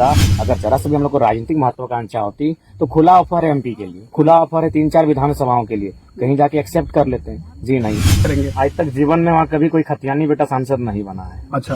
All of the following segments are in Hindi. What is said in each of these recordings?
होगा। अगर जरा से भी हम लोग को राजनीतिक महत्वाकांक्षा होती तो खुला ऑफर है एमपी के लिए, खुला ऑफर है 3-4 विधानसभाओं के लिए, कहीं जाके एक्सेप्ट कर लेते हैं। जी नहीं करेंगे। आज तक जीवन में वहाँ कभी कोई खतियानी बेटा सांसद नहीं बना है। अच्छा,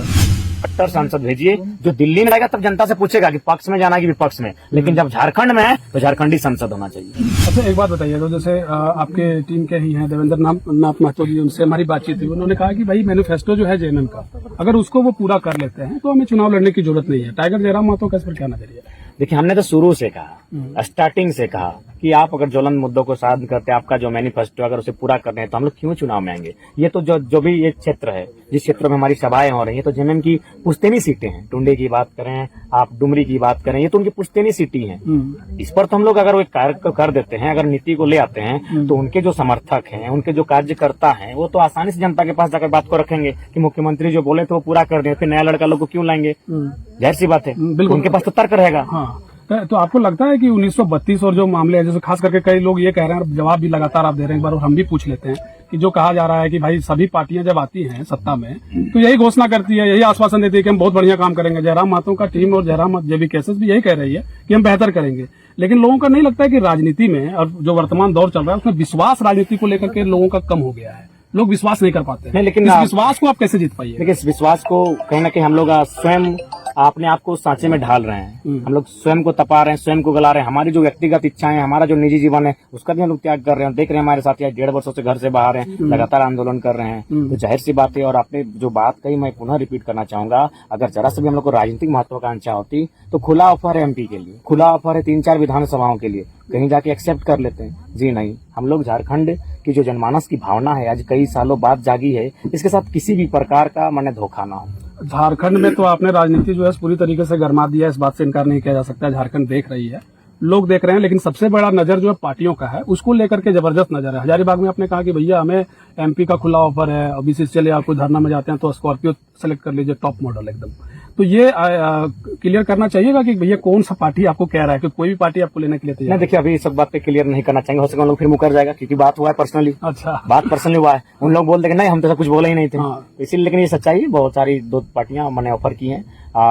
70 सांसद भेजिए, जो दिल्ली में रहेगा तब जनता से पूछेगा कि पक्ष में जाना कि विपक्ष में, लेकिन जब झारखंड में है तो झारखंडी सांसद होना चाहिए। अच्छा एक बात बताइए, तो जैसे आपके टीम के ही हैं देवेंद्र नाथ महतो जी, उनसे हमारी बातचीत हुई, उन्होंने कहा कि भाई मैनिफेस्टो जो है जेएमएम का, अगर उसको वो पूरा कर लेते हैं तो हमें चुनाव लड़ने की जरूरत नहीं है। टाइगर जयराम महतो का इस पर क्या नजरिया है? देखिए, हमने तो शुरू से कहा, स्टार्टिंग से कहा कि आप अगर ज्वलन मुद्दों को साध करते हैं, आपका जो मैनिफेस्टो अगर उसे पूरा करने हैं तो हम लोग क्यों चुनाव में आएंगे। ये तो जो भी ये क्षेत्र है, जिस क्षेत्र में हमारी सभाएं हो रही है, तो जेएमएम की पुश्तैनी सीटें हैं। टुंडे की बात करें, आप डुमरी की बात करें, ये तो उनकी पुश्तैनी सीटें हैं। इस पर तो हम लोग अगर वो एक कार्य कर देते हैं, अगर नीति को ले आते हैं, तो उनके जो समर्थक हैं, उनके जो कार्यकर्ता हैं, वो तो आसानी से जनता के पास जाकर बात को रखेंगे कि मुख्यमंत्री जो बोले तो वो पूरा कर दें। फिर नया लड़का लोग को क्यों लाएंगे? जाहिर सी बात है, उनके पास तो तर्क रहेगा। हाँ, तो आपको लगता है कि 1932 और जो मामले हैं, जैसे खास करके कई लोग ये कह रहे हैं, जवाब भी लगातार आप दे रहे हैं, एक बार और हम भी पूछ लेते हैं कि जो कहा जा रहा है कि भाई सभी पार्टियां जब आती हैं सत्ता में तो यही घोषणा करती है, यही आश्वासन देती है कि हम बहुत बढ़िया काम करेंगे। जयराम महतो का टीम और जयराम जेबी केसेस भी यही कह रही है कि हम बेहतर करेंगे, लेकिन लोगों का नहीं लगता है कि राजनीति में और जो वर्तमान दौर चल रहा है उसमें विश्वास राजनीति को लेकर के लोगों का कम हो गया है, लोग विश्वास नहीं कर पाते हैं। नहीं, लेकिन इस विश्वास को आप कैसे जीत पाइए? देखिए, इस विश्वास को कहीं ना कहीं हम लोग स्वयं अपने आप को सांचे में ढाल रहे हैं। हम लोग स्वयं को तपा रहे हैं, स्वयं को गला रहे हैं। हमारी जो व्यक्तिगत इच्छाएं, हमारा जो निजी जीवन है, उसका भी हम लोग त्याग कर रहे हैं। देख रहे हैं हमारे साथी 1.5 वर्षों से घर से बाहर हैं, लगातार आंदोलन कर रहे हैं। तो जाहिर सी बात है, और आपने जो बात कही मैं पुनः रिपीट करना चाहूंगा, अगर जरा से भी हम लोग को राजनीतिक महत्वाकांक्षा होती तो खुला ऑफर है एमपी के लिए, खुला ऑफर है 3-4 विधानसभाओं के लिए, कहीं जाके एक्सेप्ट कर लेते हैं। जी नहीं, हम लोग झारखंड की जो जनमानस की भावना है आज कई सालों बाद जागी है, इसके साथ किसी भी प्रकार का माने धोखा ना हो। झारखंड में तो आपने राजनीति जो है पूरी तरीके से गरमा दिया है, इस बात से इनकार नहीं किया जा सकता। झारखंड देख रही है, लोग देख रहे हैं, लेकिन सबसे बड़ा नजर जो है पार्टियों का है, उसको लेकर के जबरदस्त नजर है। हजारीबाग में आपने कहा कि भैया हमें एमपी का खुला ऑफर है, ओबीसी चले आप कोई धरना में जाते हैं तो स्कॉर्पियो सेलेक्ट कर लीजिए, टॉप मॉडल एकदम। तो ये क्लियर करना चाहिएगा कि भैया कौन सा पार्टी आपको कह रहा है कि कोई भी पार्टी आपको लेने के लिए तैयार नहीं। देखिए, अभी सब बात पे क्लियर नहीं करना चाहेंगे, हो सके हम लोग फिर मुकर जाएगा, क्योंकि बात हुआ है पर्सनली। अच्छा, बात पर्सनली हुआ है, उन लोग बोल देंगे नहीं हम तो सब कुछ बोले ही नहीं थे। इसीलिए, लेकिन ये सच्चाई है, बहुत सारी 2 पार्टियां मैंने ऑफर की हैं,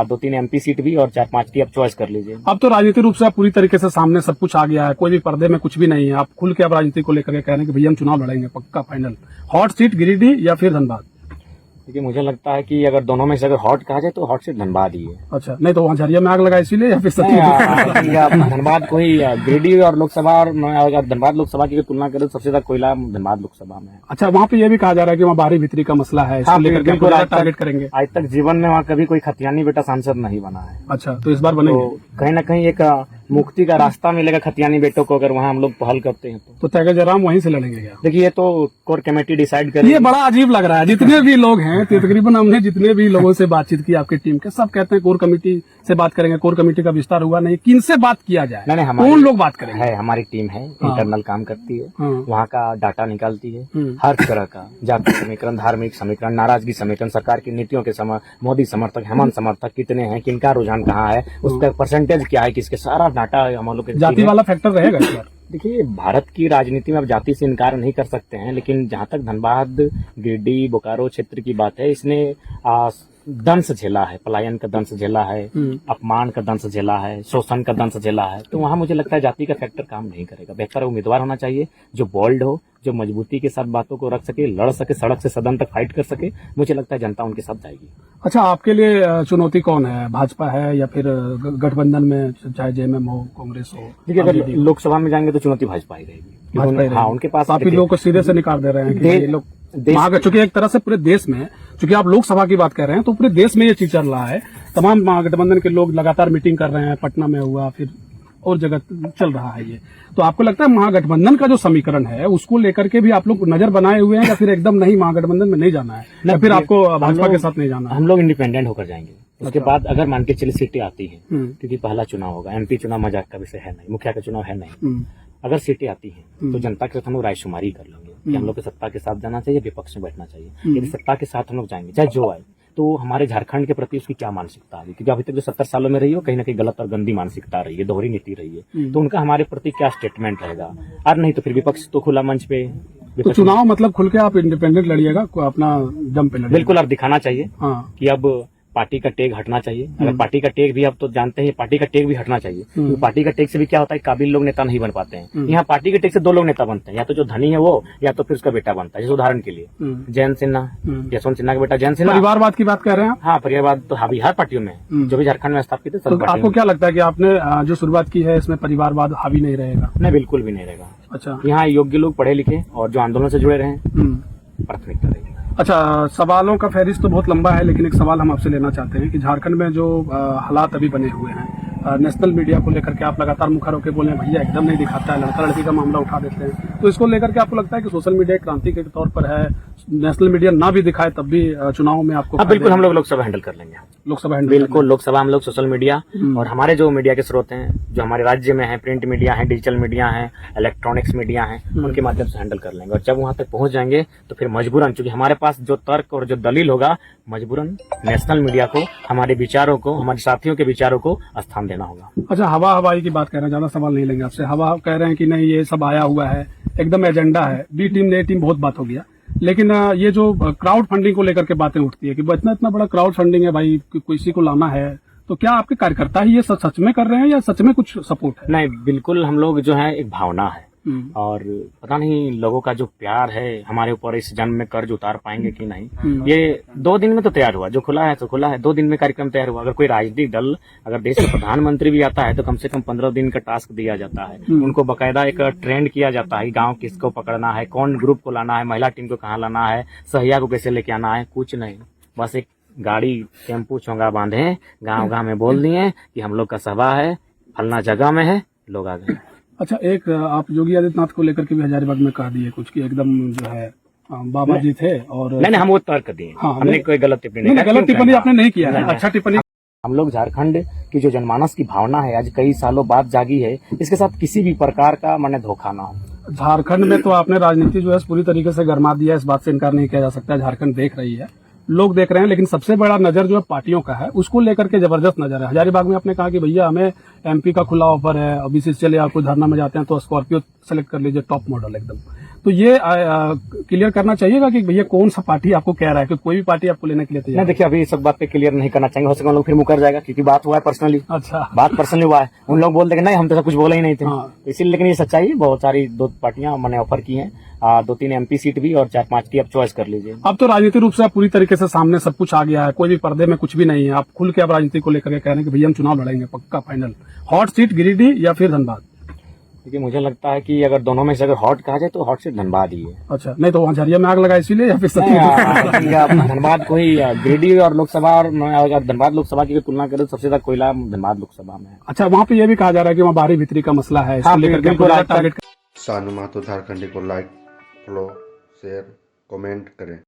2-3 एमपी सीट भी और 4-5 की आप चॉइस कर लीजिए। अब तो राजनीतिक रूप से आप पूरी तरीके से सामने सब कुछ आ गया है, कोई भी पर्दे में कुछ भी नहीं है। आप खुल के आप राजनीति को लेकर के कह रहे हैं कि भैया हम चुनाव लड़ेंगे पक्का फाइनल। हॉट सीट गिरिडीह या फिर धनबाद? देखिए, मुझे लगता है कि अगर दोनों में से अगर हॉट कहा जाए तो हॉट सीट धनबाद ही है। अच्छा, नहीं तो वहाँ झरिया में आग लगा इसीलिए या फिर धनबाद को ही गिरिडीह और लोकसभा, अगर धनबाद लोकसभा की तुलना करें तो सबसे ज्यादा कोयला धनबाद लोकसभा में है। अच्छा, वहाँ पे ये भी कहा जा रहा है कि वहाँ बाहरी भीतरी का मसला है, इसको लेकर के टारगेट करेंगे। आज तक जीवन में वहाँ कभी कोई खतियानी बेटा सांसद नहीं बना है। अच्छा, तो इस बार बनेंगे? तो कहीं ना कहीं एक मुक्ति का रास्ता मिलेगा खतियानी बेटों को, अगर वहाँ हम लोग पहल करते हैं तो टाइगर जयराम वहीं से लड़ेंगे क्या? देखिए, ये तो कोर कमेटी डिसाइड करेगी। ये बड़ा अजीब लग रहा है, जितने भी लोग हैं तकरीबन हमने जितने भी लोगों से बातचीत की आपकी टीम के, सब कहते हैं कोर कमेटी से बात करेंगे। कोर कमेटी का विस्तार हुआ नहीं, किन से बात किया जाए? नहीं, कौन लोग बात करेंगे? है हमारी टीम है, इंटरनल काम करती है, वहाँ का डाटा निकालती है, हर तरह का जाति समीकरण, धार्मिक समीकरण, नाराजगी समीकरण, सरकार की नीतियों के मोदी समर्थक, हेमंत समर्थक कितने हैं, किनका रुझान कहाँ है, उसका परसेंटेज क्या है, किसके, सारा डाटा हम लोग। जाति वाला फैक्टर रहेगा इस बार? देखिए, भारत की राजनीति में अब जाति से इनकार नहीं कर सकते हैं, लेकिन जहां तक धनबाद, गिरिडीह, बोकारो क्षेत्र की बात है, इसने दंश झेला है, पलायन का दंश झेला है, अपमान का दंश झेला है, शोषण का दंश झेला है। तो वहां मुझे लगता है जाति का फैक्टर काम नहीं करेगा। बेहतर उम्मीदवार होना चाहिए जो बोल्ड हो, जो मजबूती के साथ बातों को रख सके, लड़ सके, सड़क से सदन तक फाइट कर सके। मुझे लगता है जनता उनके साथ जाएगी। अच्छा, आपके लिए चुनौती कौन है? भाजपा है या फिर गठबंधन में, चाहे जेएमएम हो, कांग्रेस हो? देखिए, अगर लोकसभा में जाएंगे तो चुनौती भाजपा ही रहेगी। हाँ, उनके पास आप लोगों को सीधे से निकाल दे रहे हैं कि ये लोग चूंकि एक तरह से पूरे देश में, चूंकि आप लोकसभा की बात कर रहे हैं तो पूरे देश में ये चीज चल रहा है। तमाम महागठबंधन के लोग लगातार मीटिंग कर रहे हैं, पटना में हुआ, फिर और जगह चल रहा है ये। तो आपको लगता है महागठबंधन का जो समीकरण है उसको लेकर के भी आप लोग नजर बनाए हुए हैं, या फिर एकदम नहीं महागठबंधन में नहीं जाना है, या फिर आपको भाजपा के साथ नहीं जाना है? हम लोग इंडिपेंडेंट होकर जाएंगे। उसके बाद अगर मान के चलिए सीटें आती हैं, क्योंकि पहला चुनाव होगा, एमपी चुनाव मजाक का विषय है नहीं, मुखिया का चुनाव है नहीं। अगर सीटें आती हैं तो जनता के साथ हम लोग रायशुमारी कर लेंगे कि हम लोग को सत्ता के साथ जाना चाहिए, विपक्ष में बैठना चाहिए। यदि सत्ता के साथ हम लोग जाएंगे, चाहे जो आए, तो हमारे झारखंड के प्रति उसकी क्या मानसिकता है, क्योंकि अभी तक जो 70 सालों में रही हो, कहीं ना कहीं गलत और गंदी मानसिकता रही है, दोहरी नीति रही है। तो उनका हमारे प्रति क्या स्टेटमेंट रहेगा? और नहीं तो फिर विपक्ष तो खुला मंच पे। तो चुनाव मतलब खुल के आप इंडिपेंडेंट लड़िएगा, अपना दम पे लड़िएगा? बिल्कुल, और दिखाना चाहिए कि अब पार्टी का टेग हटना चाहिए। अगर पार्टी का टेग भी, अब तो जानते हैं पार्टी का टेग भी हटना चाहिए, क्योंकि पार्टी का टेग से भी क्या होता है, काबिल लोग नेता नहीं बन पाते हैं। यहाँ पार्टी के टेग से 2 लोग नेता बनते हैं, या तो जो धनी है वो, या तो फिर उसका बेटा बनता है। जैसे उदाहरण के लिए जयंत सिन्हा, यशवंत सिन्हा का बेटा जयंत सिन्हा। परिवारवाद की बात कर रहे हैं आप? हाँ, परिवारवाद तो हावी हर पार्टियों में है, जो भी झारखंड में स्थापित है सब तो पार्टियों आपको में। क्या लगता है कि आपने जो शुरुआत की है इसमें परिवारवाद हावी नहीं रहेगा? नहीं, बिल्कुल भी नहीं रहेगा। अच्छा। यहाँ योग्य लोग, पढ़े लिखे और जो आंदोलन से जुड़े रहे, प्राथमिकता रहेगी। अच्छा, सवालों का फहरिस्त तो बहुत लंबा है, लेकिन एक सवाल हम आपसे लेना चाहते हैं कि झारखंड में जो हालात अभी बने हुए हैं, नेशनल मीडिया को लेकर के आप लगातार मुखर होकर बोले भैया एकदम नहीं दिखाता है, लड़का लड़की का मामला उठा देते हैं, तो इसको लेकर के आपको लगता है कि सोशल मीडिया क्रांति के तौर पर है, नेशनल मीडिया ना भी दिखाए तब भी चुनाव में आपको? हाँ, बिल्कुल, हम लोग लोकसभा हैंडल कर लेंगे। लोकसभा हैंडल? बिल्कुल, लोकसभा हम लोग सोशल मीडिया और हमारे जो मीडिया के स्रोत हैं, जो हमारे राज्य में है, प्रिंट मीडिया है, डिजिटल मीडिया है, इलेक्ट्रॉनिक्स मीडिया है, उनके माध्यम से हैंडल कर लेंगे। और जब वहां तक पहुंच जाएंगे तो फिर मजबूरन, चूंकि हमारे पास जो तर्क और जो दलील होगा, मजबूरन नेशनल मीडिया को, हमारे विचारों को, हमारे साथियों के विचारों को स्थान देना होगा। अच्छा, हवाई की बात कर रहे हैं, ज्यादा सवाल नहीं लेंगे आपसे। हवा कह रहे हैं कि नहीं ये सब आया हुआ है, एकदम एजेंडा है, बी टीम ए टीम बहुत बात हो गया, लेकिन ये जो क्राउड फंडिंग को लेकर के बातें उठती है कि इतना बड़ा क्राउड फंडिंग है भाई, किसी को लाना है, तो क्या आपके कार्यकर्ता ही ये सच में कर रहे हैं या सच में कुछ सपोर्ट है? नहीं, बिल्कुल, हम लोग जो है एक भावना है, और पता नहीं लोगों का जो प्यार है हमारे ऊपर, इस जन्म में कर्ज उतार पाएंगे कि नहीं। ये 2 दिन में तो तैयार हुआ, जो खुला है तो खुला है, 2 दिन में कार्यक्रम तैयार हुआ। अगर कोई राजनीतिक दल, अगर देश का प्रधानमंत्री भी आता है तो कम से कम 15 दिन का टास्क दिया जाता है, उनको बकायदा एक ट्रेंड किया जाता है, गांव किसको पकड़ना है, कौन ग्रुप को लाना है, महिला टीम को कहाँ लाना है, सहिया को कैसे लेके आना है, कुछ नहीं, बस एक गाड़ी टेम्पू चोंगा बांधे, गाँव गाँव में बोल दिए कि हम लोग का सभा है, फलना जगह में है, लोग आ गए। अच्छा, एक आप योगी आदित्यनाथ को लेकर के भी हजारीबाग में कह दिए कुछ कि एकदम जो है बाबा जी थे, और नहीं, हम वो तर्क दिए। हाँ, हमने कोई गलत टिप्पणी नहीं, गलत टिप्पणी आपने नहीं किया है। अच्छा टिप्पणी। हम लोग झारखंड की जो जनमानस की भावना है आज कई सालों बाद जागी है, इसके साथ किसी भी प्रकार का माने धोखा ना हो। झारखंड में तो आपने राजनीति जो है पूरी तरीके से गरमा दिया, इस बात से इनकार नहीं किया जा सकता। झारखंड देख रही है, लोग देख रहे हैं, लेकिन सबसे बड़ा नजर जो है पार्टियों का है, उसको लेकर के जबरदस्त नजर है। हजारीबाग में आपने कहा कि भैया हमें एमपी का खुला ऑफर है, अभी से चले आप कोई धरना में जाते हैं तो स्कॉर्पियो सेलेक्ट कर लीजिए, टॉप मॉडल एकदम। तो ये क्लियर करना चाहिएगा कि भैया कौन सा पार्टी आपको कह रहा है कि कोई भी पार्टी आपको लेने के लिए तैयार? नहीं, देखिए अभी इस सब बात पे क्लियर नहीं करना चाहेंगे, हो सके हम लोग फिर मुकर जाएगा, क्योंकि बात हुआ है पर्सनली। अच्छा, बात पर्सनली हुआ है, उन लोग बोल देंगे नहीं हम तो सब कुछ बोले ही नहीं थे। हाँ। इसीलिए, लेकिन ये सच्चाई है, बहुत सारी 2 पार्टियां मैंने ऑफर की हैं, 2-3 एमपी सीट भी और 4-5 की आप चॉइस कर लीजिए। अब तो राजनीतिक रूप से पूरी तरीके से सामने सब कुछ आ गया है, कोई भी पर्दे में कुछ भी नहीं है, आप खुल के अब राजनीति को लेकर के कह रहे हैं कि भैया हम चुनाव लड़ेंगे पक्का फाइनल। हॉट सीट गिरिडीह या फिर धनबाद? क्योंकि मुझे लगता है कि अगर दोनों में से अगर हॉट कहा जाए तो हॉट सीट धनबाद ही है। अच्छा, नहीं तो वहाँ झरिया में आग लगा इसीलिए, या फिर सच में? धनबाद को ही, गिरिडीह और लोकसभा और अगर धनबाद लोकसभा की तुलना करें तो सबसे ज्यादा कोयला धनबाद लोकसभा में है। अच्छा, वहाँ पे ये भी कहा जा रहा है कि वहाँ बाहरी भीतरी का मसला है, इसको लेकर के टारगेट। सानू महतो झारखंडी को लाइक, फॉलो, शेयर, कमेंट करें।